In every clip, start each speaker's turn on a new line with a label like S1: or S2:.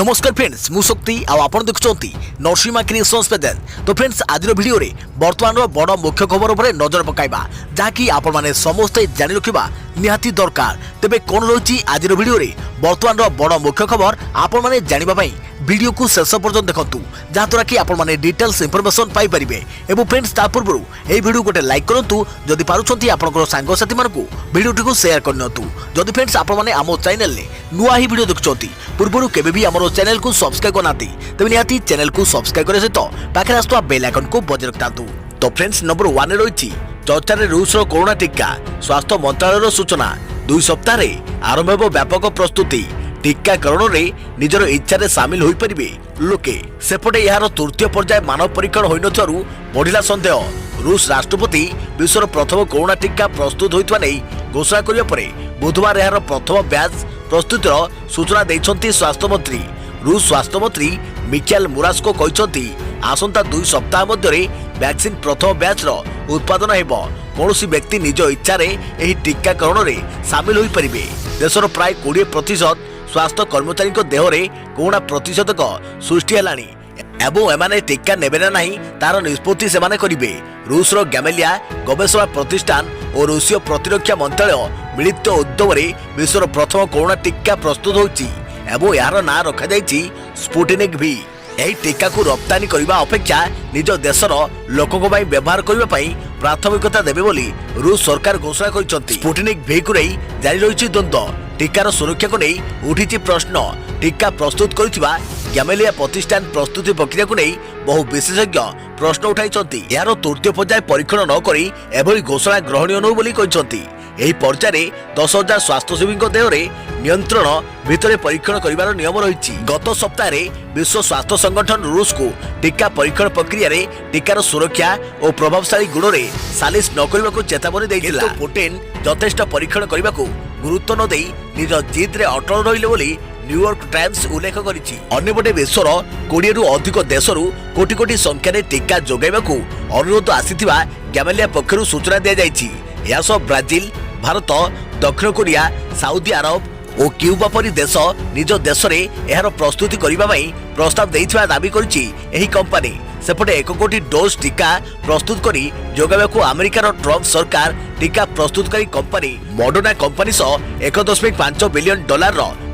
S1: नमस्कार फ्रेंड्स मु शक्ति आपण देखुंती नरसिंहा क्रिएशंस पेज। तो फ्रेंड्स आज वीडियो रे वर्तमान बड़ मुख्य खबर उपर नजर पकाइबा जहाँकि आपण माने समस्ते जानि रखिबा निहाती दरकार। तेबे कोन रही आज वीडियो रे वर्तमान बड़ मुख्य खबर आपण माने जानिबा पई वीडियो को शेष पर्यंत देखंतु जहाँद्वारा कि आपण माने डिटेल्स इंफॉर्मेशन पाई परिबे। एवं फ्रेंड्स ता पूर्व ए वीडियो गोटे लाइक करंतु जदि पारुछंती आपनकर सांग साथी मानकु वीडियो को शेयर करनतु। जदि फ्रेंड्स आपण माने आमो चैनल ले नुआ ही वीडियो देखुछंती पूर्व केबे भी हमरो चैनल को सब्सक्राइब करनाती तबे निहाती चैनल को सब्सक्राइब करे सहित पाखे आसुवा बेल आइकन को बजाय रखतांतु। तो फ्रेंड्स नंबर 1 रे रही चर्चा रे रूस रो कोरोना टीका स्वास्थ्य मंत्रालय सूचना 2 सप्ताह रे आरंभ हेबो व्यापक प्रस्तुति। टीकाकरण रे निजर इच्छा रे शामिल होई परिबे लोके। सेपटे यार तृतीय पर्याय मानव परीक्षण होई नथारु बढ़िला संदेह। रूस राष्ट्रपति विश्वर प्रथम कोरोना टीका प्रस्तुत होइतवा नै घोषणा करिया परे बुधवार यार प्रथम बैच प्रस्तुतिर सूचना दैछंती स्वास्थ्य मंत्री। रूस स्वास्थ्य मंत्री मिखाइल मुरास्को कहछंती आसंता 2 सप्ताह मध्यरे वैक्सीन प्रथम बैच रो उत्पादन हेबो। कौनसी व्यक्ति निज इच्छा रे एही टीकाकरण रे शामिल होई परिबे। देशर प्राय 20% स्वास्थ्य कर्मचारी देह रे कोरोना प्रतिषेधक सृष्टि हेलानी एवं एमाने टीका नेबे ना नहीं तार निष्पत्ति सेमाने करिबे। रूसर गैमेलिया गवेषणा प्रतिष्ठान और रूसीय प्रतिरक्षा मंत्रालय मिलित उद्यम रे विश्वर प्रथम कोरोना टीका प्रस्तुत होछि एवं यार ना रखा जाइछि स्पुटनिक भी। एही टीका को रप्तानी करबा अपेक्षा निज देशर लोकक पई व्यवहार करबा पई प्राथमिकता देबे बोली रूस सरकार घोषणा करिसंती। स्पुटनिक भी को रही जारी रहिछि द्वंद्व। टीकार सुरक्षा को नहीं उठी प्रश्न। टीका प्रस्तुत करिथिबा गैमेलिया प्रतिष्ठान प्रस्तुति प्रक्रिया को नहीं बहु विशेषज्ञ प्रश्न उठाई। यार तृतीय पर्याय परीक्षण न करी एभली घोषणा ग्रहणीय न बोली कहिसंती। एही पर्याय 10,000 स्वास्थ्यसेवी देह रे नियंत्रण भितरे परीक्षण करिवार नियम रहिछि। गत सप्ताह रे विश्व स्वास्थ्य संगठन रूस को टीका परीक्षण प्रक्रिया रे टीकार सुरक्षा और प्रभावशाली गुण रे सालिस न करबाको चेतावनी दैथिला। पुटिन यथेष्ट परीक्षण करबाको गुरुत्व न देई निज जिद रे अटल रहिले बोली न्यूयॉर्क टाइम्स उल्लेख करिछि। अन्यपटे विश्वर 20 रु अधिक देशरू कोटी कोटी संख्यारे टीका जोगाइबाकू अनुरोध आसीथिबा गैमेलिया पक्षरु सूचना दिया जाइछि। या सब ब्राजिल, भारत, दक्षिण कोरिया, सऊदी अरब और क्यूबा परी देश निज देश रे एहार प्रस्तुति करिबा पई प्रस्ताव दैथिबा दाबी करिछि एही कंपनी। सेपटे 1 कोटी डोज टीका प्रस्तुत करी जोगाइबाकू अमेरिकार ट्रम्प सरकार टीका प्रस्तुतकारी कंपनी मॉडर्ना कंपनी सह $1.5 बिलियन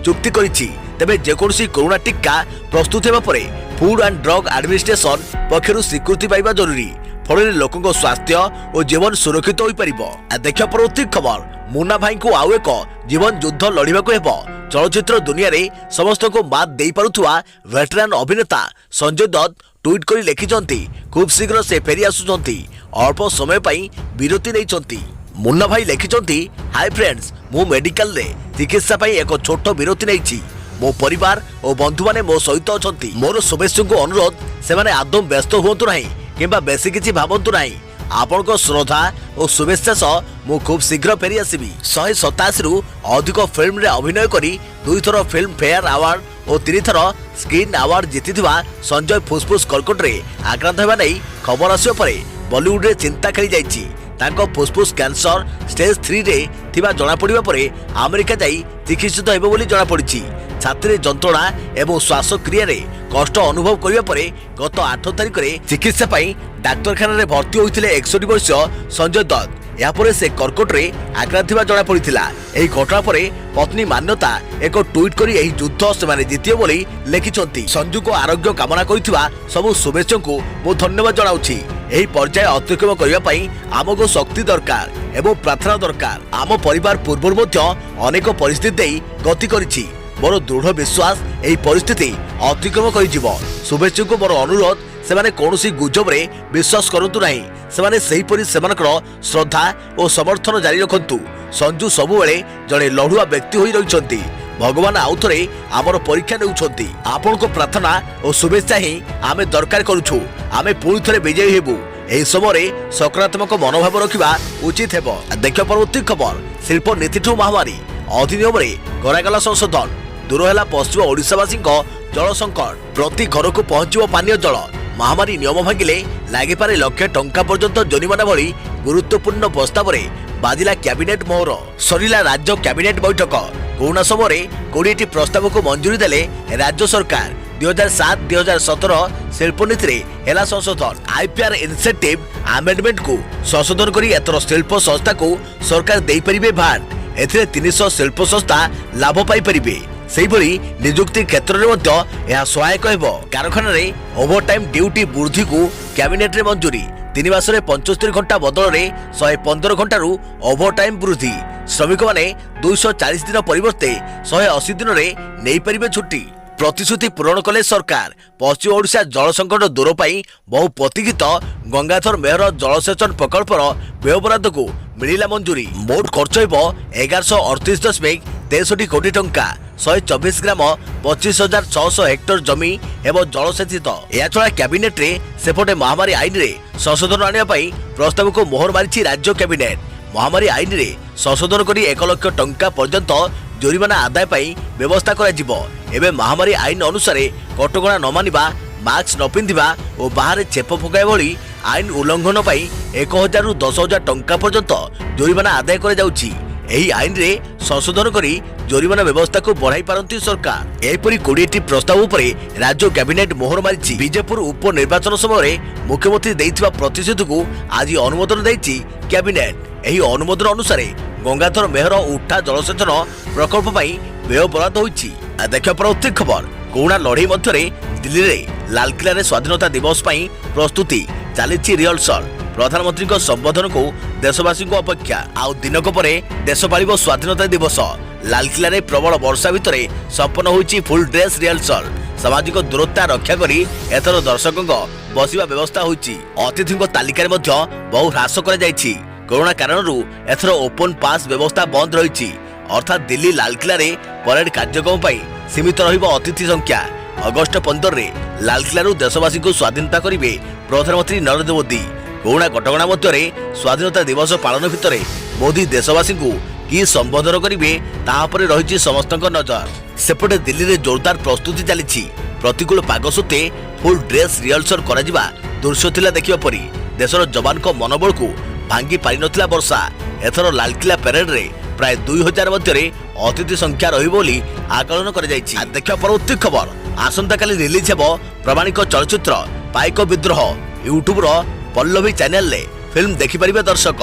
S1: चुक्ति करिछि। तेबे जेकोसी कोरोना टीका प्रस्तुत हेबा परे फूड एंड ड्रग एडमिनिस्ट्रेशन पक्षरु स्वीकृति पाइबा जरूरी। फल लोकों स्वास्थ्य और जीवन सुरक्षित हो पारिबो। देखिया परवर्ती खबर मुन्ना भाई को आउ एक जीवन युद्ध लड़िबाकू हेबो। चलचित्र दुनिया रे समस्त को मात देई पारुथुआ वेटरान अभिनेता संजय दत्त ट्वीट करी लिखिचंती खूब शीघ्र से फेरी आसुचंती अल्प समय पई विरति नैचंती। मुन्ना भाई लिखिचंती हाय फ्रेंड्स मु मेडिकल रे चिकित्सा पई एक छोट विरति नैछि। मो परिवार और बंधु माने मो सहित अछंती। मोर शुभेच्छुक को अनुरोध से माने आदम व्यस्त हुंतु नाही किंबा बेसी किछि भाबंतु नाही। आपण को श्रद्धा और शुभेच्छा सह मु खूब शीघ्र फेरी आसीबी। 187 रु अधिक फिल्म रे अभिनय करी 2 थर फिल्म फेयर अवार्ड और 3 थर स्क्रीन अवार्ड जीतिथिबा संजय फुसफुस कर्कट रे आक्रांत हेबा नै खबर आसियो परे बॉलीवुड रे चिंता खेली जाइछि। तांको फुसफुस कैंसर स्टेज 3 रे थिबा जणा पड़िबा परे अमेरिका जाई चिकित्सित हेबो बोली जणा पड़िछि। छाती जंत्रणा एवं श्वासक्रिया रे कष्ट अनुभव करिबा परे गत 8 तारिख रे चिकित्सा पई डाक्तरखाना रे भर्ती होइथिले 61 वर्षीय संजय दत्त। या परे से कर्कट रे आक्रांत थिबा जणा पड़िथिला। एही घटना परे पत्नी मान्यता एक ट्वीट करी एही युद्ध से माने जितियो बोली लिखिचंती। संजू को आरोग्य कामना करिथिबा सब शुभेच्छा को मो धन्यवाद जणाउछि। एही पर्याय अतिक्रम करिबा पई आमको शक्ति दरकार एवं प्रार्थना दरकार। आम परिवार पूर्व मध्य अनेक परिस्थिति देई गति करिछि। मोर दृढ़ विश्वास एही परिस्थिति अतिक्रम करिजिवो। शुभेच्छा को मोर अनुरोध से माने कोनोसी गुजब रे विश्वास करंतु नाही। से माने सेही परि सेमानकर श्रद्धा और समर्थन जारी रखंतु। संजू सबु बेले जणे लढुआ व्यक्ति होई रहिसंती। भगवान आउथरे आमर परीक्षा नेउछंती। आपन को प्रार्थना और शुभेच्छा ही आमे दरकार करूछु। आमे पुणी थरे विजयी हेबु। एही समय सकारात्मक मनोभाव रखिबा उचित हेबो। देखियो परवर्ती खबर शिल्प नीतिठू महामारी अधिनियम रे करागला संशोधन दूर है पश्चिम ओडिशावासी जल संकट। प्रति घर को पहुंचो पानीय जल। महामारी नियम भांगिले लगे पारे लाख टंका पर्यंत जरिमाना भली गुरुत्वपूर्ण प्रस्ताव रे बाजिला कैबिनेट मोहर। सरिला राज्य कैबिनेट बैठक। कोरोना समय 20टी प्रस्ताव को मंजूरी देले राज्य सरकार। 2007-2017 शिल्प नीति हेला संशोधन। आईपीआर इनसेंटिव आमेंडमेंट को संशोधन करी एथर शिल्प संस्था को सरकार दे परिबे भाट। एथिरे 300 शिल्प संस्था लाभ पाई परिबे। सेहिभଳି नियुक्ति क्षेत्र में यह सहायक हेबो। कारखाना रे ओवरटाइम ड्यूटी वृद्धि को कैबिनेट रे मंजूरी। 3 मास 75 घंटा बदल में 115 घंटारू ओवरटाइम वृद्धि। श्रमिक माने 240 दिन परिवर्ते 180 दिन रे नहीं परिबे छुट्टी। प्रतिश्रुति पूरण कले सरकार। पश्चिम ओडिशा जल संकट दूर पाई बहु प्रतीक्षित गंगाधर मेहर जलसेचन प्रकल्पर व्यय बराद को मिलिला मंजूरी। मोट खर्च हेबो 1138.63 कोटी टंका। 124 ग्राम 25,600 हेक्टर जमी एवं जलसेचित। याछड़ा कैबिनेट रे सेपटे महामारी आईन रे संशोधन आनिया पई प्रस्ताव को मोहर मारिछि राज्य कैबिनेट। महामारी आईन रे संशोधन करी 1 लाख टंका पर्यंत जोरिमाना आदाय पाई व्यवस्था करा जिवो। एबे महामारी आईन अनुसार कटकणा न मानिबा, मास्क न पिंधिबा और बाहर छेप पकाय भली आईन उल्लंघन पाई 1,000 ରୁ 10,000 टंका पर्यंत जोरिमाना आदाय करा जाउछि। एही आईन रे संशोधन करी जोरिमाना व्यवस्था को बढ़ाई पारंती सरकार। एपरि 20टी प्रस्ताव उपरे राज्य कैबिनेट मोहर मारिछि। बीजेपुर उपनिर्वाचन समय मुख्यमंत्री देइथिबा प्रतिश्रुति को आज अनुमोदन देइछि कैबिनेट। एही अनुमोदन अनुसार गंगाधर मेहर उठा जलसेचन प्रकल्प पाई व्यय बराद होइछि। देखियो प्रति खबर। कोरोना लड़ाई मध्य दिल्ली रे लालकिला रे स्वाधीनता दिवस पाई प्रस्तुति चली रिहर्सल। प्रधानमंत्री को संबोधन को देशवासी को अपेक्षा। आउ दिनक परे देश पालिबो स्वाधीनता दिवस। लालकिला रे प्रबल वर्षा भितर संपन्न होइछि फुल ड्रेस रिहर्सल। सामाजिक दूरता रक्षा करी एथर दर्शकों बसिबा व्यवस्था होइछि। अतिथिक तालिका बहु ह्रास कर जाइछि। कोरोना कारण एथर ओपन पास व्यवस्था बंद रही। अर्थात दिल्ली लालकिला रे परेड कार्यक्रम पाई सीमित रहिबो अतिथि संख्या। अगस्ट 15 रे लालकिला रू देशवासी को स्वाधीनता करिवे प्रधानमंत्री नरेंद्र मोदी। कोरोना कटकणा मध्य स्वाधीनता दिवस पालन भितर मोदी देशवासी को कि संबोधन करिवे ताहा पर रहिछि समस्तक नजर। सेपटे दिल्ली रे जोरदार प्रस्तुति चली। प्रतिकूल पाग सत्वे फुल ड्रेस रिहर्सल करा जिबा दृश्य थिला देखिबा परी। देशर जवान को मनोबल को भांगी पारि नथिला वर्षा। एथर लालकिला परेड रे प्राय 2000 मध्य अतिथि संख्या रहिबो बोली आकलन कर जाइछि। देखियो परवर्ती खबर। आसंता काली रिलीज हेबो प्रमाणिक चलचित्र पाइक विद्रोह। यूट्यूब रो पल्लवी चैनल ले फिल्म देखि परिबे दर्शक।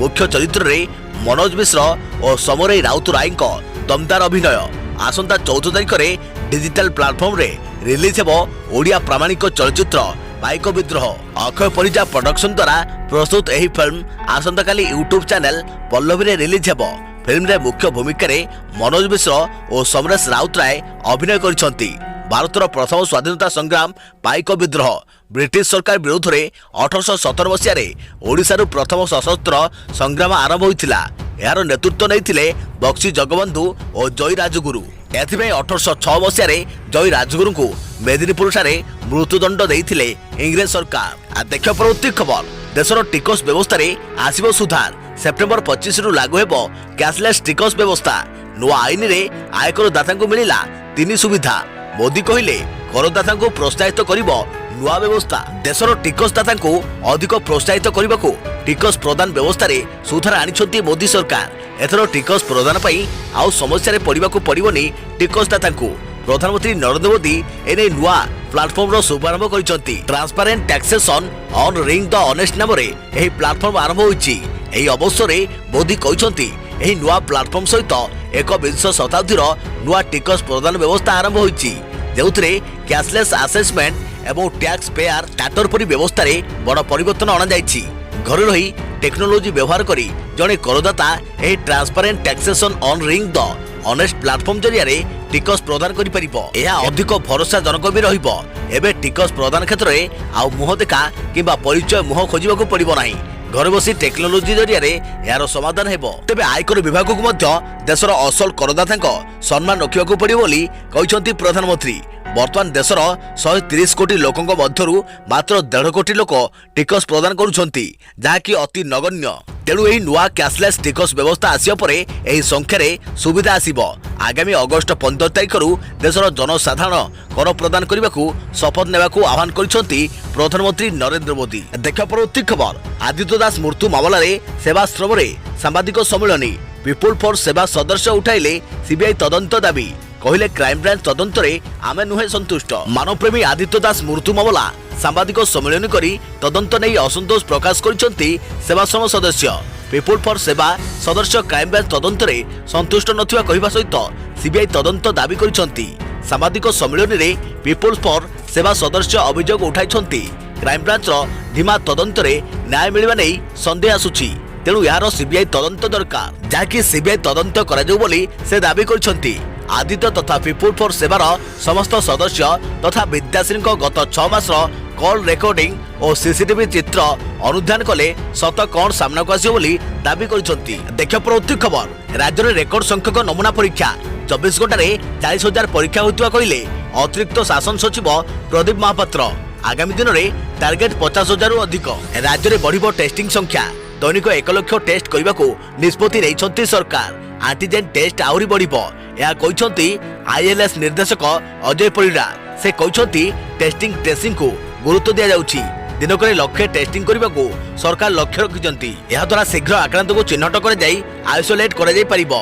S1: मुख्य चरित्र रे मनोज मिश्र और समरई राउतराय को दमदार अभिनय। आसंता 14 तारिख रे डिजिटल प्लेटफॉर्म रे रिलीज हेबो ओडिया प्रमाणिक चलचित्र पाइक विद्रोह। अक्षय परिजा प्रोडक्शन द्वारा प्रस्तुत एही फिल्म आसंता काली यूट्यूब चैनल पल्लवी रे रिलीज हेबो। फिल्म रे मुख्य भूमिका रे मनोज मिश्र और समरेश राउतराय अभिनय करिसंती। भारतर प्रथम स्वाधीनता संग्राम पाइक विद्रोह ब्रिटिश सरकार विरोध में 1817 मसीह ओडिशारू प्रथम सशस्त्र संग्राम आरंभ होइतिला। यार नेतृत्व नहीं बक्सी जगबंधु और जय राजगुरु। एथिପାଇଁ 1806 मसीह जय राजगुरु को मेदिनीपुर ठारे मृत्युदंड देइथिले इंग्रेज सरकार। देखियो परवर्ती खबर। देशर टिकस व्यवस्था रे आसीबो सुधार। सेप्टेम्बर 25 रु लागू हेबो कैशलेस टिकस व्यवस्था। नुआ आईन रे आयकर दाता को मिलिला 3 सुविधा। मोदी कहिले करदाता को प्रोत्साहित करिबो नुआ व्यवस्था। देशर टिकसदाता को अधिक प्रोत्साहित करने को टिकस प्रदान व्यवस्था रे सुधार आनिछंती मोदी सरकार। एथर टिकस प्रदान पाई आउ समस्या रे पड़िबा को पड़िबोनी टिकसदाता को। प्रधानमंत्री नरेंद्र मोदी एने नुआ प्लेटफॉर्म रो शुभारंभ करिसंती। Transparent taxation honouring the honest नाम रे एही प्लेटफॉर्म आरंभ होइछि। एही अवसर रे मोदी कहिसंती एही नुआ प्लेटफॉर्म सहित 21 शताब्दीर नुआ टिकस प्रदान व्यवस्था आरंभ होइछि, जेउथरे कैशलेस असेसमेंट एवं टैक्स पेयर स्टार्टर परि व्यवस्था रे बड़ परिवर्तन अना जाइछि। घर रही टेक्नोलोजी व्यवहार करी जड़े करदाता एही transparent taxation honouring the honest platform जरिया रे टिकस प्रदान करि परिबो। एहा अधिक भरोसाजनक भी रहिबो। एबे टिकस प्रदान क्षेत्र रे आउ मुह देखा किबा परिचय मुह खोजिबा को पड़िबो नाही। घर बसी टेक्नोलोजी जरिया रे यार समाधान हेबो। तेबे आयकर विभाग को मध्य देशर असल करदातांक सम्मान रखिबा को पड़िबो बोली कहिसंती प्रधानमंत्री। वर्तमान देशर 130 कोटी लोकों मध्यरु मात्र 1.5 कोटी लोक टिकस प्रदान करुछंती, जहाँकि अति नगण्य। तेणु यही नुआ कैशलेस टिकस व्यवस्था आसिया परे एही संख्यारे सुविधा आसिबो। आगामी अगस्ट 15 तारिख रु देशर जनसाधारण कर प्रदान करने शपथ नेबाकू आह्वान करिसंती प्रधानमंत्री नरेंद्र मोदी। देखा परवर्ती खबर। आदित्य दास मृत्यु मामला रे सेवाश्रम रे सांबादिक सम्मेलन। ପିପୁଲ ଫର ସେବା ସଦସ୍ୟ ଉଠାଇଲେ ସିବିଆଇ ତଦନ୍ତ ଦାବି କହିଲେ କ୍ରାଇମବ୍ରାଞ୍ଚ ତଦନ୍ତରେ ଆମେ ନୁହେଁ ସନ୍ତୁଷ୍ଟ। ମାନବପ୍ରେମୀ ଆଦିତ୍ୟ ଦାସ ମୃତ୍ୟୁ ମାମଲା ସାମ୍ବାଦିକ ସମ୍ମିଳନୀ କରି ତଦନ୍ତ ନେଇ ଅସନ୍ତୋଷ ପ୍ରକାଶ କରିଛନ୍ତି ସେବାଶ୍ରମ ସଦସ୍ୟ। ପିପୁଲ ଫର ସେବା ସଦସ୍ୟ କ୍ରାଇମବ୍ରାଞ୍ଚ ତଦନ୍ତରେ ସନ୍ତୁଷ୍ଟ ନଥିବା କହିବା ସହିତ ସିବିଆଇ ତଦନ୍ତ ଦାବି କରିଛନ୍ତି। ସାମ୍ବାଦିକ ସମ୍ମିଳନୀରେ ପିପୁଲ ଫର ସେବା ସଦସ୍ୟ ଅଭିଯୋଗ ଉଠାଇଛନ୍ତି କ୍ରାଇମବ୍ରାଞ୍ଚର ଧିମା ତଦନ୍ତରେ ନ୍ୟାୟ ମିଳିବା ନେଇ ସନ୍ଦେହ ଆସୁଛି, ତେଣୁ ଏହାର ସିବିଆଇ ତଦନ୍ତ ଦରକାର, ଯାହାକି ସିବିଆଇ ତଦନ୍ତ କରାଯାଉ ବୋଲି ସେ ଦାବି କରିଛନ୍ତି। ଆଦିତ୍ୟ ତଥା ପିପୁଲ ଫର ସେବାର ସମସ୍ତ ସଦସ୍ୟ ତଥା ବିଦ୍ୟାଶ୍ରୀଙ୍କ ଗତ 6 ମାସର କଲ୍ ରେକର୍ଡିଂ ଓ ସିସିଟିଭି ଚିତ୍ର ଅନୁଧ୍ୟାନ କଲେ ସତ କଣ ସାମ୍ନାକୁ ଆସିବ ବୋଲି ଦାବି କରିଛନ୍ତି। ଦେଖିବା ପରବର୍ତ୍ତୀ ଖବର। ରାଜ୍ୟରେ ରେକର୍ଡ ସଂଖ୍ୟକ ନମୁନା ପରୀକ୍ଷା 24 ଘଣ୍ଟାରେ 40,000 ପରୀକ୍ଷା ହୋଇଥିବା କହିଲେ ଅତିରିକ୍ତ ଶାସନ ସଚିବ ପ୍ରଦୀପ ମହାପାତ୍ର। ଆଗାମୀ ଦିନରେ ଟାର୍ଗେଟ 50,000ରୁ ଅଧିକ। ରାଜ୍ୟରେ ବଢ଼ିବ ଟେଷ୍ଟିଂ ସଂଖ୍ୟା। ଦୈନିକ 1 ଲକ୍ଷ ଟେଷ୍ଟ କରିବାକୁ ନିଷ୍ପତ୍ତି ନେଇଛନ୍ତି ସରକାର। ଆଣ୍ଟିଜେନ୍ ଟେଷ୍ଟ ଆହୁରି ବଢ଼ିବ, ଏହା କହିଛନ୍ତି ଆଇଏଲ୍ଏସ୍ ନିର୍ଦ୍ଦେଶକ ଅଜୟ ପରିଡ଼ା। ସେ କହିଛନ୍ତି ଟେଷ୍ଟିଂ ଟ୍ରେସିଂକୁ ଗୁରୁତ୍ୱ ଦିଆଯାଉଛି। ଦିନକରେ ଲକ୍ଷେ ଟେଷ୍ଟିଂ କରିବାକୁ ସରକାର ଲକ୍ଷ୍ୟ ରଖିଛନ୍ତି। ଏହାଦ୍ୱାରା ଶୀଘ୍ର ଆକ୍ରାନ୍ତକୁ ଚିହ୍ନଟ କରାଯାଇ ଆଇସୋଲେଟ୍ କରାଯାଇପାରିବ।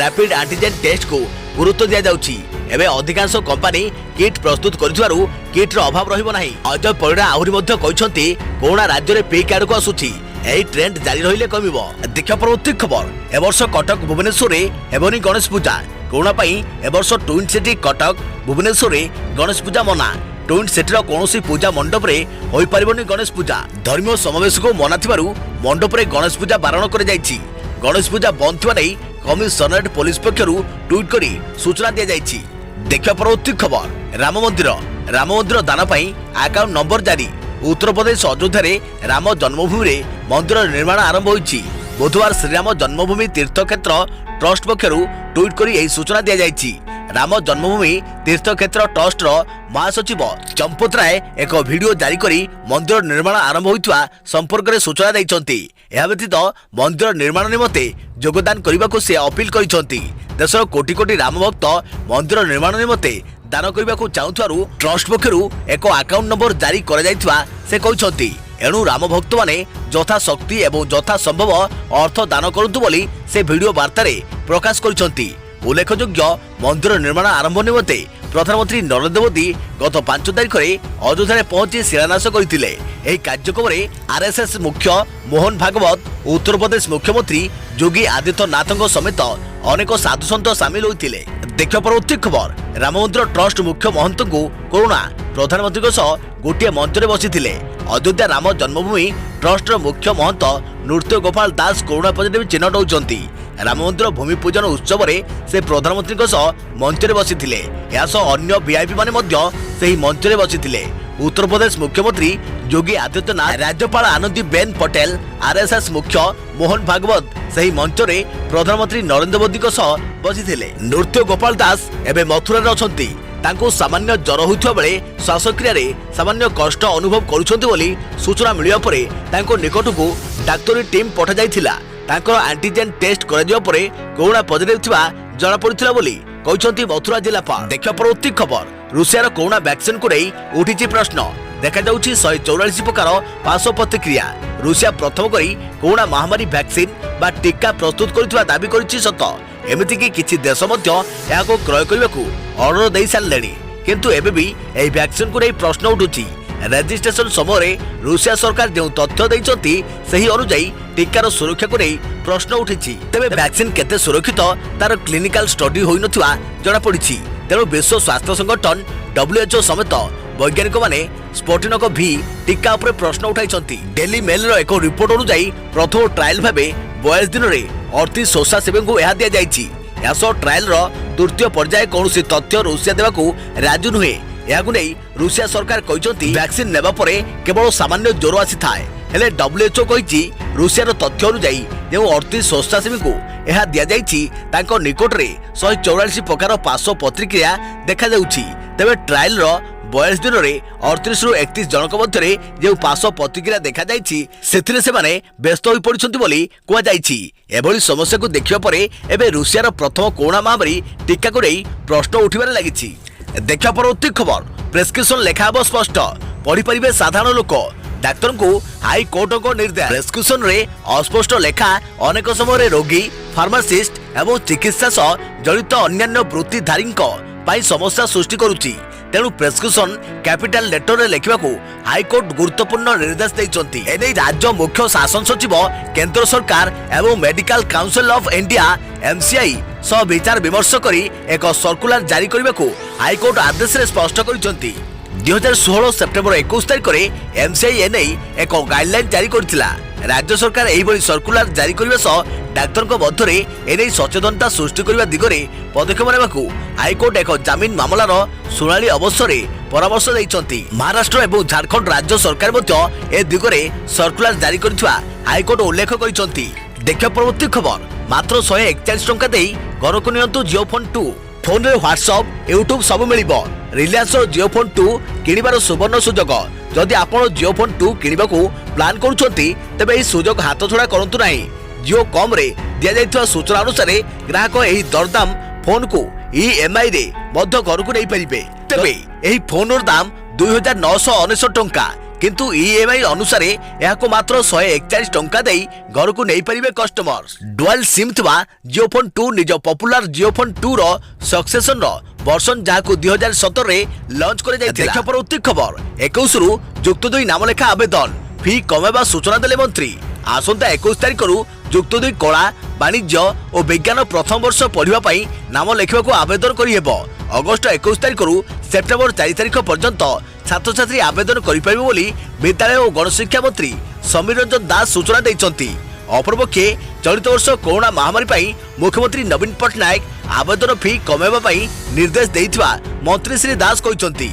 S1: ରାପିଡ୍ ଆଣ୍ଟିଜେନ୍ ଟେଷ୍ଟକୁ ଗୁରୁତ୍ୱ ଦିଆଯାଉଛି। ଏବେ ଅଧିକାଂଶ କମ୍ପାନୀ କିଟ୍ ପ୍ରସ୍ତୁତ କରିଥିବାରୁ କିଟ୍ର ଅଭାବ ରହିବ ନାହିଁ। ଅଜୟ ପରିଡ଼ା ଆହୁରି ମଧ୍ୟ କହିଛନ୍ତି କରୋନା ରାଜ୍ୟରେ ପିକ୍ ଆଡ଼କୁ ଆସୁଛି। ଏହି ଟ୍ରେଣ୍ଡ ଜାରି ରହିଲେ କମିବ। ଦେଖିବା ପରବର୍ତ୍ତୀ ଖବର। ଏବର୍ଷ କଟକ ଭୁବନେଶ୍ୱରରେ ହେବନି ଗଣେଶ ପୂଜା। କରୋନା ପାଇଁ ଏବର୍ଷ ଟ୍ୱିନ୍ ସିଟି କଟକ ଭୁବନେଶ୍ୱରରେ ଗଣେଶ ପୂଜା ମନା। ଟ୍ୱିନ୍ ସିଟିର କୌଣସି ପୂଜା ମଣ୍ଡପରେ ହୋଇପାରିବନି ଗଣେଶ ପୂଜା। ଧର୍ମୀୟ ସମାବେଶକୁ ମନା ଥିବାରୁ ମଣ୍ଡପରେ ଗଣେଶ ପୂଜା ବାରଣ କରାଯାଇଛି। ଗଣେଶ ପୂଜା ବନ୍ଦ ଥିବା ନେଇ କମିଶନରେଟ ପୋଲିସ ପକ୍ଷରୁ ଟ୍ୱିଟ୍ କରି ସୂଚନା ଦିଆଯାଇଛି। ଦେଖିବା ପରବର୍ତ୍ତୀ ଖବର। ରାମ ମନ୍ଦିର ଦାନ ପାଇଁ ଆକାଉଣ୍ଟ ନମ୍ବର ଜାରି। ଉତ୍ତରପ୍ରଦେଶ ଅଯୋଧ୍ୟାରେ ରାମ ଜନ୍ମଭୂମିରେ ମନ୍ଦିର ନିର୍ମାଣ ଆରମ୍ଭ ହୋଇଛି। ବୁଧବାର ଶ୍ରୀରାମ ଜନ୍ମଭୂମି ତୀର୍ଥକ୍ଷେତ୍ର ଟ୍ରଷ୍ଟ ପକ୍ଷରୁ ଟ୍ୱିଟ୍ କରି ଏହି ସୂଚନା ଦିଆଯାଇଛି। ରାମ ଜନ୍ମଭୂମି ତୀର୍ଥକ୍ଷେତ୍ର ଟ୍ରଷ୍ଟର ମହାସଚିବ ଚମ୍ପତ ରାୟ ଏକ ଭିଡିଓ ଜାରି କରି ମନ୍ଦିର ନିର୍ମାଣ ଆରମ୍ଭ ହୋଇଥିବା ସମ୍ପର୍କରେ ସୂଚନା ଦେଇଛନ୍ତି। ଏହା ବ୍ୟତୀତ ମନ୍ଦିର ନିର୍ମାଣ ନିମନ୍ତେ ଯୋଗଦାନ କରିବାକୁ ସେ ଅପିଲ କରିଛନ୍ତି। ଦେଶର କୋଟି କୋଟି ରାମ ଭକ୍ତ ମନ୍ଦିର ନିର୍ମାଣ ନିମନ୍ତେ ଦାନ କରିବାକୁ ଚାହୁଁଥିବାରୁ ଟ୍ରଷ୍ଟ ପକ୍ଷରୁ ଏକ ଆକାଉଣ୍ଟ ନମ୍ବର ଜାରି କରାଯାଇଥିବା ସେ କହିଛନ୍ତି। ଏଣୁ ରାମ ଭକ୍ତମାନେ ଯଥାଶକ୍ତି ଏବଂ ଯଥା ସମ୍ଭବ ଅର୍ଥ ଦାନ କରନ୍ତୁ ବୋଲି ସେ ଭିଡିଓ ବାର୍ତ୍ତାରେ ପ୍ରକାଶ କରିଛନ୍ତି। ଉଲ୍ଲେଖଯୋଗ୍ୟ ମନ୍ଦିର ନିର୍ମାଣ ଆରମ୍ଭ ନିମନ୍ତେ ପ୍ରଧାନମନ୍ତ୍ରୀ ନରେନ୍ଦ୍ର ମୋଦି ଗତ 5 ତାରିଖରେ ଅଯୋଧ୍ୟାରେ ପହଞ୍ଚି ଶିଳାନ୍ୟାସ କରିଥିଲେ। ଏହି କାର୍ଯ୍ୟକ୍ରମରେ ଆର୍ଏସ୍ଏସ୍ ମୁଖ୍ୟ ମୋହନ ଭାଗବତ, ଉତ୍ତରପ୍ରଦେଶ ମୁଖ୍ୟମନ୍ତ୍ରୀ ଯୋଗୀ ଆଦିତ୍ୟନାଥଙ୍କ ସମେତ ଅନେକ ସାଧୁସନ୍ଥ ସାମିଲ ହୋଇଥିଲେ। ଦେଖିବା ପରବର୍ତ୍ତୀ ଖବର। ରାମ ମନ୍ଦିର ଟ୍ରଷ୍ଟ ମୁଖ୍ୟ ମହନ୍ତଙ୍କୁ କରୋନା। ପ୍ରଧାନମନ୍ତ୍ରୀଙ୍କ ସହ ଗୋଟିଏ ମଞ୍ଚରେ ବସିଥିଲେ। ଅଯୋଧ୍ୟା ରାମ ଜନ୍ମଭୂମି ଟ୍ରଷ୍ଟର ମୁଖ୍ୟ ମହନ୍ତ ନୃତ୍ୟ ଗୋପାଳ ଦାସ କରୋନା ପଜିଟିଭ ଚିହ୍ନଟ ହୋଇଛନ୍ତି। ରାମ ମନ୍ଦିର ଭୂମି ପୂଜନ ଉତ୍ସବରେ ସେ ପ୍ରଧାନମନ୍ତ୍ରୀଙ୍କ ସହ ମଞ୍ଚରେ ବସିଥିଲେ। ଏହା ସହ ଅନ୍ୟ ଭିଆଇପି ମାନେ ମଧ୍ୟ ସେହି ମଞ୍ଚରେ ବସିଥିଲେ। ଉତ୍ତରପ୍ରଦେଶ ମୁଖ୍ୟମନ୍ତ୍ରୀ ଯୋଗୀ ଆଦିତ୍ୟନାଥ, ରାଜ୍ୟପାଳ ଆନନ୍ଦୀବେନ୍ ପଟେଲ, ଆର୍ଏସ୍ଏସ୍ ମୁଖ୍ୟ ମୋହନ ଭାଗବତ ସେହି ମଞ୍ଚରେ ପ୍ରଧାନମନ୍ତ୍ରୀ ନରେନ୍ଦ୍ର ମୋଦିଙ୍କ ସହ ବସିଥିଲେ। ନୃତ୍ୟ ଗୋପାଳ ଦାସ ଏବେ ମଥୁରାରେ ଅଛନ୍ତି। ତାଙ୍କୁ ସାମାନ୍ୟ ଜ୍ୱର ହୋଇଥିବା ବେଳେ ଶ୍ୱାସକ୍ରିୟାରେ ସାମାନ୍ୟ କଷ୍ଟ ଅନୁଭବ କରୁଛନ୍ତି ବୋଲି ସୂଚନା ମିଳିବା ପରେ ତାଙ୍କ ନିକଟକୁ ଡାକ୍ତରୀ ଟିମ୍ ପଠାଯାଇଥିଲା। ତାଙ୍କର ଆଣ୍ଟିଜେନ୍ ଟେଷ୍ଟ କରାଯିବା ପରେ କରୋନା ପଜିଟିଭ ଥିବା ଜଣାପଡ଼ିଥିଲା ବୋଲି କହିଛନ୍ତି ମଥୁରା ଜିଲ୍ଲାପାଳ। ଦେଖିବା ପରବର୍ତ୍ତୀ ଖବର। ରୁଷିଆର କରୋନା ଭ୍ୟାକ୍ସିନକୁ ନେଇ ଉଠିଛି ପ୍ରଶ୍ନ। ଦେଖାଯାଉଛି 144 ପ୍ରକାର ପାର୍ଶ୍ୱ ପ୍ରତିକ୍ରିୟା। ରୁଷିଆ ପ୍ରଥମ କରି କରୋନା ମହାମାରୀ ଭ୍ୟାକ୍ସିନ ବା ଟିକା ପ୍ରସ୍ତୁତ କରିଥିବା ଦାବି କରିଛି ସତ। ଏମିତିକି କିଛି ଦେଶ ମଧ୍ୟ ଏହାକୁ କ୍ରୟ କରିବାକୁ ଅର୍ଡର ଦେଇ ସାରିଲେଣି। କିନ୍ତୁ ଏବେ ବି ଏହି ଭ୍ୟାକ୍ସିନକୁ ନେଇ ପ୍ରଶ୍ନ ଉଠୁଛି। ରେଜିଷ୍ଟ୍ରେସନ ସମୟରେ ରୁଷିଆ ସରକାର ଯେଉଁ ତଥ୍ୟ ଦେଇଛନ୍ତି ସେହି ଅନୁଯାୟୀ ଟିକାର ସୁରକ୍ଷାକୁ ନେଇ ପ୍ରଶ୍ନ ଉଠିଛି। ତେବେ ଭ୍ୟାକ୍ସିନ କେତେ ସୁରକ୍ଷିତ ତାର କ୍ଲିନିକାଲ ଷ୍ଟଡି ହୋଇନଥିବା ଜଣାପଡ଼ିଛି। ତେଣୁ ବିଶ୍ୱ ସ୍ୱାସ୍ଥ୍ୟ ସଂଗଠନ WHO ସମେତ ବୈଜ୍ଞାନିକମାନେ ସ୍ପୁଟନିକ୍ ଭି ଟିକା ଉପରେ ପ୍ରଶ୍ନ ଉଠାଇଛନ୍ତି। ଡେଲି ମେଲର ଏକ ରିପୋର୍ଟ ଅନୁଯାୟୀ ପ୍ରଥମ ଟ୍ରାଏଲ ଭାବେ 42 ଦିନରେ 38 ସ୍ୱେଚ୍ଛାସେବୀଙ୍କୁ ଏହା ଦିଆଯାଇଛି। ଏହା ସହ ଟ୍ରାଏଲର ତୃତୀୟ ପର୍ଯ୍ୟାୟ କୌଣସି ତଥ୍ୟ ରୁଷିଆ ଦେବାକୁ ରାଜି ନୁହେଁ। ଏହାକୁ ନେଇ ରୁଷିଆ ସରକାର କହିଛନ୍ତି ଭ୍ୟାକ୍ସିନ ନେବା ପରେ କେବଳ ସାମାନ୍ୟ ଜ୍ୱର ଆସିଥାଏ। ହେଲେ WHO କହିଛି ରୁଷିଆର ତଥ୍ୟ ଅନୁଯାୟୀ ଯେଉଁ 38 ସ୍ୱେଚ୍ଛାସେବୀଙ୍କୁ ଏହା ଦିଆଯାଇଛି ତାଙ୍କ ନିକଟରେ 144 ପ୍ରକାର ପାର୍ଶ୍ୱ ପ୍ରତିକ୍ରିୟା ଦେଖାଯାଉଛି। ତେବେ ଟ୍ରାଏଲର 42 ଦିନରେ 38 ରୁ 31 ଜଣଙ୍କ ମଧ୍ୟରେ ଯେଉଁ ପାର୍ଶ୍ୱ ପ୍ରତିକ୍ରିୟା ଦେଖାଯାଇଛି ସେଥିରେ ସେମାନେ ବ୍ୟସ୍ତ ହୋଇପଡ଼ିଛନ୍ତି ବୋଲି କୁହାଯାଇଛି। ଏଭଳି ସମସ୍ୟାକୁ ଦେଖିବା ପରେ ଏବେ ରୁଷିଆର ପ୍ରଥମ କରୋନା ମହାମାରୀ ଟିକାକୁ ନେଇ ପ୍ରଶ୍ନ ଉଠିବାରେ ଲାଗିଛି। ଦେଖିବା ପରବର୍ତ୍ତୀ ଖବର। ପ୍ରେସ୍କ୍ରିପସନ ଲେଖା ହେବ ସ୍ପଷ୍ଟ, ପଢ଼ିପାରିବେ ସାଧାରଣ ଲୋକ। ଡାକ୍ତରଙ୍କୁ ହାଇକୋର୍ଟଙ୍କ ନିର୍ଦ୍ଦେଶ। ପ୍ରେସ୍କ୍ରିପସନରେ ଅସ୍ପଷ୍ଟ ଲେଖା ଅନେକ ସମୟରେ ରୋଗୀ फार्मासिस्ट एवं चिकित्सा सह जड़ित अन्य वृत्तिधारी समस्या सृष्टि करुच्ची। तेणु प्रेस्क्रिप्शन कैपिटल लेटर लिखा हाईकोर्ट गुरुत्वपूर्ण निर्देश देइछन्ति। एने राज्य मुख्य शासन सचिव केंद्र सरकार एवं medical council of India MCI सह विचार विमर्श करी एक सर्कुलर जारी करने को हाईकोर्ट आदेश रे स्पष्ट करिसन्ति। 2016 सेप्टेम्बर 21 तारिख में एमसीआई एने एक गाइडलाइन जारी करथिला। राज्य सरकार एही सर्कुलर जारी करने सह डाक्तर मध्य एने सचेतनता सृष्टि करने दिगरे पदक्षेप नेबाकू हाईकोर्ट एक जमीन मामलार शुणाणी अवसर परामर्श देइछन्ति। महाराष्ट्र एवं झारखंड राज्य सरकार मध्य ए दिगरे सर्कुलर जारी करथिबा हाईकोर्ट उल्लेख करिसन्ति। देखियो परवर्ती खबर मात्र 141 टंका देई घर को नियंतु जियो फोन 2 फोन रे व्हाट्सएप यूट्यूब सब मिलिबो। रिलायंस जियो फोन 2 किनिबार सुवर्ण सुजोग। जदि आपण जियो फोन 2 किनिबाकू प्लान करूछन्ति तेबे एही सुजोग हाथ छड़ा करंतु नाही। जियो कॉम रे दिया जायथिबा सूचना अनुसार ग्राहक एही दरदाम फोन को ईएमआई रे मध्य घर को नै परिबे। तेबे एही फोन रो दाम 2999 टंका किंतु ईएमआई अनुसार यहाको मात्र 141 टंका देई घर को नै परिबे कस्टमर। डुअल सिम थिबा जियो फोन 2 निज पॉपुलर जियो फोन 2 रो सक्सेशन रो वर्षन जाको 2017 रे लॉन्च करे जायतिला। देखा परवर्ती खबर 21 रु जुक्त 2 नामलेखा आवेदन फी कमेबा सूचना देले मंत्री। आसंता 21 तारिख रु जुक्त 2 कला वाणिज्य और विज्ञान प्रथम वर्ष पढ़िबा पई नाम लेखिबा को आवेदन करि हेबो। अगस्त 21 तारिख रु सेप्टेम्बर 4 तारिख पर्यंत छात्र छात्री आवेदन करि पाइबो बोली विद्यालय और गणशिक्षा मंत्री समीर रंजन दास सूचना दैछन्ति। अपरपक्षे चलित वर्ष कोरोना महामारी पई मुख्यमंत्री नवीन पटनायक आवेदन फी कमेबा पई निर्देश दैथिबा मंत्री श्री दास कहिसन्ति।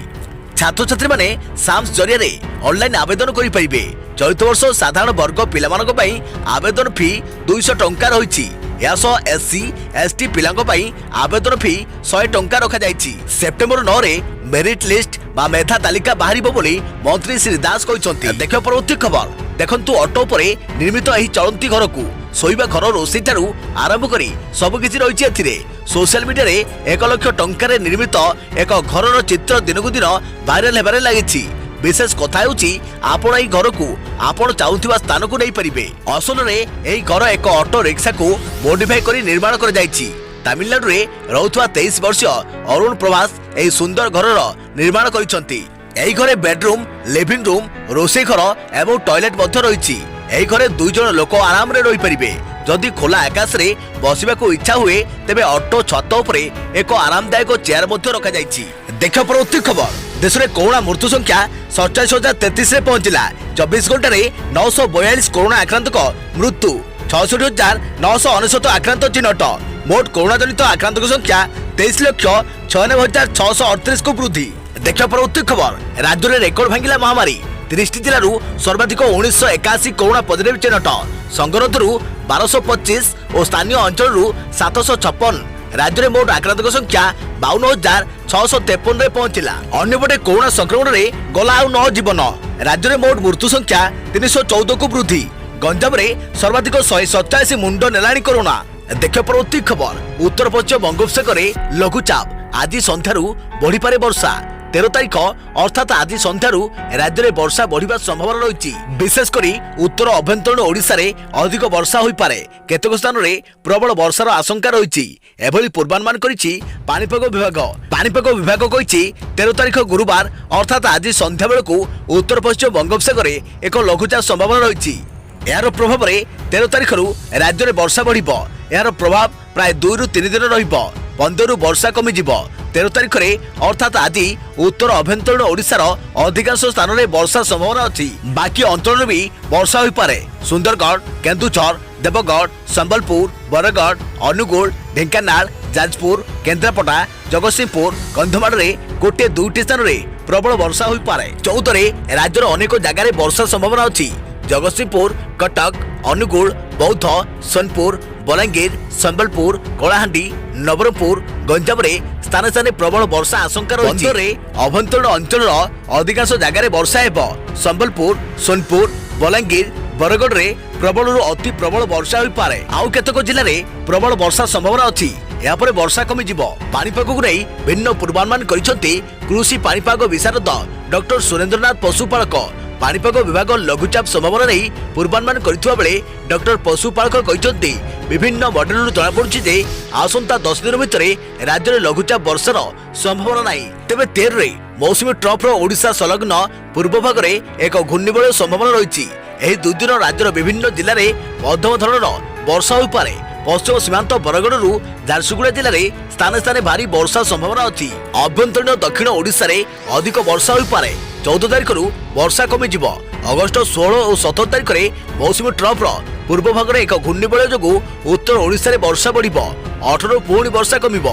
S1: छात्र छात्री माने साम्स जरिया रे ऑनलाइन आवेदन करि परिबे। चलित वर्ष साधारण वर्ग पिलामानक पई आवेदन फी 200 टंका रहिछि। यासो एससी एसटी पिलांक पई आवेदन फी 100 टंका रखा जाइछि। सेप्टेम्बर 9 रे मेरिट लिस्ट बा मेधा तालिका बाहरिबो बोली मंत्री श्री दास कहिसन्ति। देखियो परवर्ती खबर देखंतु ऑटो परे निर्मित एही चलंती घर को सोइबा घर रोषेई ठारू आरंभ करी सब किछि रहिछि एथिरे। सोशल मीडिया रे 1 लाख टंका रे निर्मित एक घरर चित्र दिनकु दिन वायरल हेबारे लागिछि। विशेष कथा होची आपण एही घर को आपण चाहुथिबा स्थान को नै परिबे। असल रे एही घर एक ऑटो रिक्शा को मॉडिफाई करी निर्माण कर जाइछि। तमिलनाडु रे रहउथवा 23 वर्षीय अरुण प्रभास एही सुंदर घरर निर्माण करिसंति। एही घरे बेडरूम लिविंग रूम रोषेई घर एवं टॉयलेट मध्य रहिछि। एही घरे 2 जण लोक आराम रे रहि परिबे। जदि खोला आकाश रे बसिबा को इच्छा हुए तेबे ऑटो छत उपरे एक आरामदायक चेयर मध्य रखा जाइछि। देख परवर्ती खबर देश में कोरोना मृत्यु संख्या 47,033 रे पहुंचला। 24 घंटा रे 942 कोरोना आक्रांत मृत्यु 66,999 आक्रांत चिन्हट। मोट कोरोना जनित आक्रांत संख्या 23,96,638 को वृद्धि। देख परवर्ती खबर राज्य में रेकर्ड भांगिला महामारी 30 जिलू सर्वाधिक 1981 कोरोना पॉजिटिव चिन्हट। संगरोधरू 1225 और स्थानीय अंचल 756। राज्य में मोट आक्रांत संख्या 52,653 रे पहुंचला। अन्यपटे कोरोना संक्रमण रे गला आउ 9 जीवन। राज्य में मोट मृत्यु संख्या 314 को वृद्धि। गंजाम रे सर्वाधिक 187 मुंड नेलाणी कोरोना। देख परवर्ती खबर उत्तर पश्चिम बंगोपसागर लघुचाप आज संध्यारू बढ़ी पारे वर्षा। 13 तारिख अर्थात आज संध्यारू राज्य में वर्षा बढ़िबा संभावना रही। विशेषकर उत्तर अभ्यंतरण ओडिशा रे अधिक वर्षा होई पारे। केतक स्थान रे प्रबल वर्षार आशंका रही। एभली पूर्वानुमान करिछि पाणीपाग विभाग। पाणीपाग विभाग कहिछि 13 तारिख गुरुवार अर्थात आज संध्या बेलकू उत्तर पश्चिम बंगोपसागर एक लघुचाप संभावना रही। यार प्रभाव रे 13 तारिख राज्य में वर्षा बढ़िबो। यार प्रभाव प्राय 2 ରୁ 3 दिन रहिबो। 15 ରୁ वर्षा कमी जिवो। 13 तारिख अर्थात आज उत्तर अभ्यंतरण ओडिशार अधिकांश स्थान में वर्षा संभावना अच्छी। बाकी अंचल भी वर्षा हो पारे। सुंदरगढ़ केन्दुझर देवगढ़ संबलपुर बरगढ़ अनुगुल ढेंकानाल जाजपुर केन्द्रापड़ा जगतसिंहपुर कंधमाल रे गोटे 2टी स्थान में प्रबल वर्षा हो पारे। 14 राज्यर अनेक जगार वर्षा संभावना अच्छी। जगतसिंहपुर कटक अनुगुल बौद्ध सोनपुर बलांगीर संबलपुर कलाहांडी नवरंगपुर गंजाम रे स्थान स्थान प्रबल वर्षा आशंका रही। अभ्यंतरण अंचल अधिकांश जगार वर्षा हेबो। संबलपुर सोनपुर बलांगीर बरगढ़ रे प्रबल अति प्रबल वर्षा हो पारे। आउ केतक जिले में प्रबल वर्षा संभावना अच्छी। यापर वर्षा कमी जिवो। पाणीपाग को नहीं भिन्न पूर्वानुमान करिसंती कृषि पाणीपाग विशारद डॉक्टर सुरेंद्रनाथ पशुपालक। पाणीपाग विभाग लघुचाप संभावना नहीं पूर्वानुमान करथिबा बेले डॉक्टर पशुपालक कहिसंती विभिन्न मॉडल जनापड़ी जे आसंता 10 दिन भितर राज्य में लघुचाप वर्षार संभावना नहीं। तेबे 13 रे मौसुमी ट्रफ ओडिशा संलग्न पूर्व भाग में एक घूर्णिबलय संभावना रही। यह 2 दिन राज्यर विभिन्न जिले में मध्यम धरण वर्षा हो पारे। पश्चिम सीमांत बरगड़ू झारसुगुड़ा जिले में स्थाने स्थाने भारी वर्षा संभावना अच्छी। अभ्यंतरीण दक्षिण ओडिशा रे अधिक वर्षा हो पारे। 14 तारिख वर्षा कमिज। अगस्ट 16 और 17 तारिख में मौसुमी ट्रफ पूर्व भाग में एक घूर्णिबलय जो उत्तर ओडिशा रे वर्षा बढ़। 18 पुणी वर्षा कमिब।